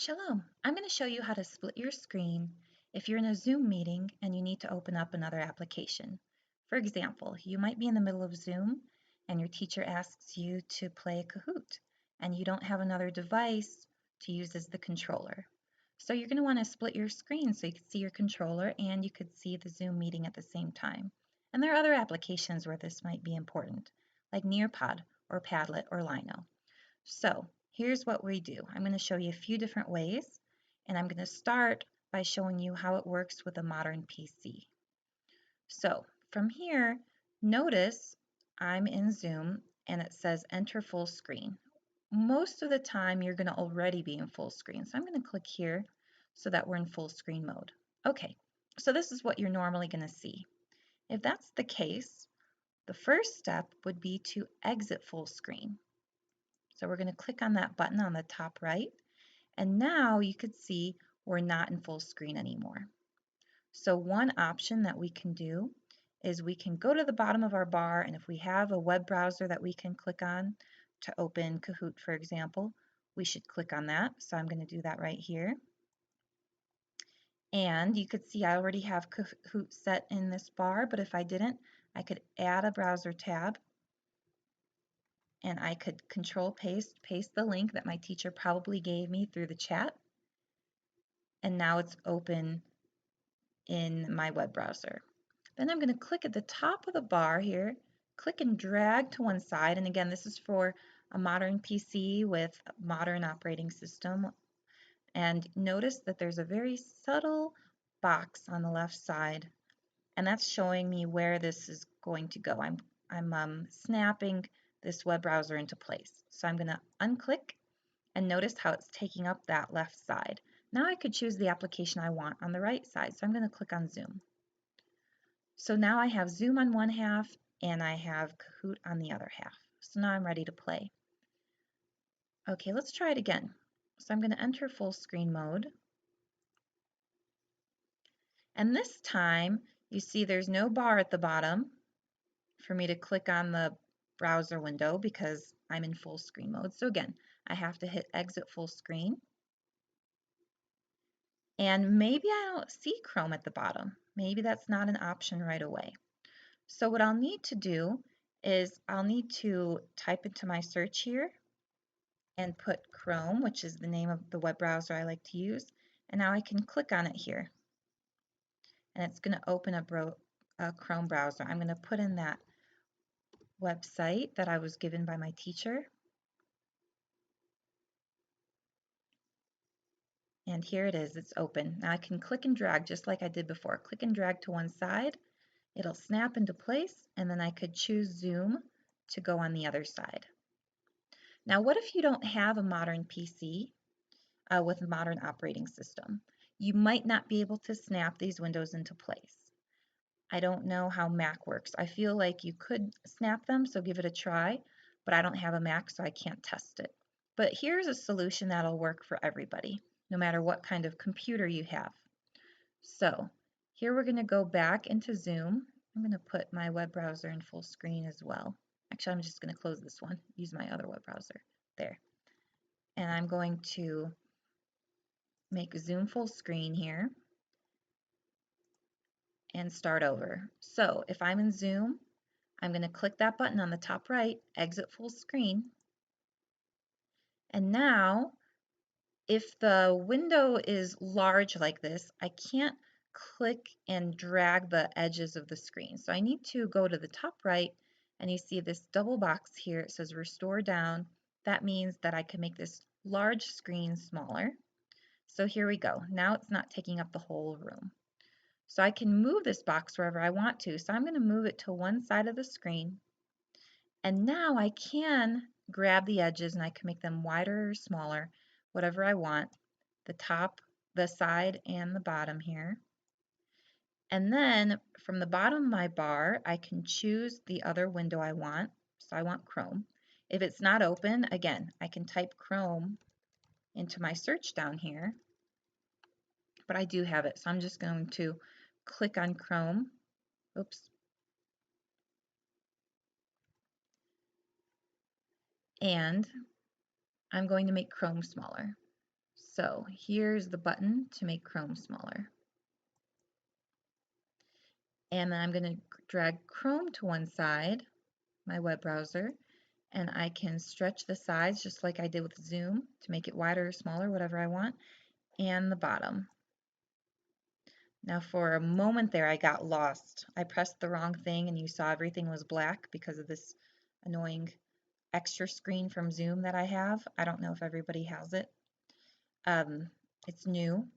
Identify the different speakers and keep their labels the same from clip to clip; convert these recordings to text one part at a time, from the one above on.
Speaker 1: Shalom. I'm going to show you how to split your screen if you're in a Zoom meeting and you need to open up another application. For example, you might be in the middle of Zoom and your teacher asks you to play Kahoot and you don't have another device to use as the controller. So you're going to want to split your screen so you can see your controller and you could see the Zoom meeting at the same time. And there are other applications where this might be important, like Nearpod or Padlet or Lino. So here's what we do. I'm going to show you a few different ways, and I'm going to start by showing you how it works with a modern PC. So from here, notice I'm in Zoom and it says enter full screen. Most of the time you're going to already be in full screen, so I'm going to click here so that we're in full screen mode. Okay, so this is what you're normally going to see. If that's the case, the first step would be to exit full screen. So we're going to click on that button on the top right, and now you could see we're not in full screen anymore. So one option that we can do is we can go to the bottom of our bar, and if we have a web browser that we can click on to open Kahoot, for example, we should click on that. So I'm going to do that right here. And you could see I already have Kahoot set in this bar, but if I didn't, I could add a browser tab and I could control paste the link that my teacher probably gave me through the chat. And now it's open in my web browser. Then I'm going to click at the top of the bar here, click and drag to one side. And again, this is for a modern PC with a modern operating system. And notice that there's a very subtle box on the left side, and that's showing me where this is going to go. I'm snapping this web browser into place. So I'm going to unclick and notice how it's taking up that left side. Now I could choose the application I want on the right side. So I'm going to click on Zoom. So now I have Zoom on one half and I have Kahoot on the other half. So now I'm ready to play. Okay, let's try it again. So I'm going to enter full screen mode. And this time you see there's no bar at the bottom for me to click on the browser window because I'm in full screen mode. So again, I have to hit exit full screen. And maybe I don't see Chrome at the bottom. Maybe that's not an option right away. So what I'll need to do is I'll need to type into my search here and put Chrome, which is the name of the web browser I like to use. And now I can click on it here. And it's going to open a Chrome browser. I'm going to put in that website that I was given by my teacher. And here it is, it's open. Now I can click and drag just like I did before. Click and drag to one side, it'll snap into place, and then I could choose Zoom to go on the other side. Now what if you don't have a modern PC with a modern operating system? You might not be able to snap these windows into place. I don't know how Mac works. I feel like you could snap them, so give it a try, but I don't have a Mac, so I can't test it. But here's a solution that'll work for everybody, no matter what kind of computer you have. So here we're going to go back into Zoom. I'm going to put my web browser in full screen as well. Actually, I'm just going to close this one, use my other web browser. There. And I'm going to make Zoom full screen here and start over. So if I'm in Zoom, I'm going to click that button on the top right, exit full screen. And now, if the window is large like this, I can't click and drag the edges of the screen. So I need to go to the top right, and you see this double box here. It says restore down. That means that I can make this large screen smaller. So here we go. Now it's not taking up the whole room. So I can move this box wherever I want to. So I'm going to move it to one side of the screen. And now I can grab the edges and I can make them wider or smaller, whatever I want, the top, the side, and the bottom here. And then from the bottom of my bar, I can choose the other window I want. So I want Chrome. If it's not open, again, I can type Chrome into my search down here, but I do have it. So I'm just going to click on Chrome. Oops. And I'm going to make Chrome smaller. So here's the button to make Chrome smaller. And then I'm going to drag Chrome to one side, my web browser, and I can stretch the sides just like I did with Zoom to make it wider or smaller, whatever I want, and the bottom. Now for a moment there I got lost. I pressed the wrong thing and you saw everything was black because of this annoying extra screen from Zoom that I have. I don't know if everybody has it. It's new.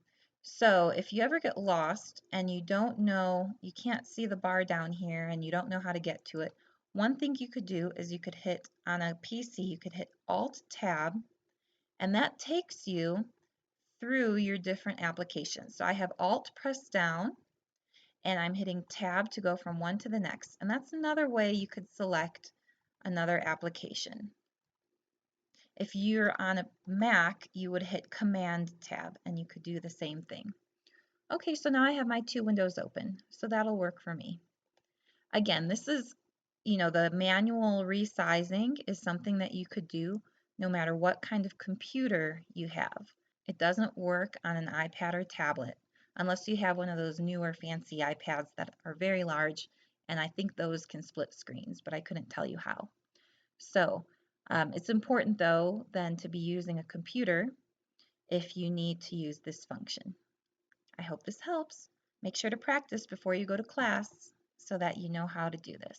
Speaker 1: So if you ever get lost and you don't know, you can't see the bar down here and you don't know how to get to it, one thing you could do is you could hit on a PC, you could hit Alt Tab, and that takes you through your different applications. So I have Alt pressed down and I'm hitting Tab to go from one to the next. And that's another way you could select another application. If you're on a Mac, you would hit Command Tab and you could do the same thing. Okay, so now I have my two windows open, so that'll work for me. Again, this is, the manual resizing is something that you could do no matter what kind of computer you have. It doesn't work on an iPad or tablet unless you have one of those newer fancy iPads that are very large, and I think those can split screens, but I couldn't tell you how. So it's important though then to be using a computer if you need to use this function. I hope this helps. Make sure to practice before you go to class so that you know how to do this.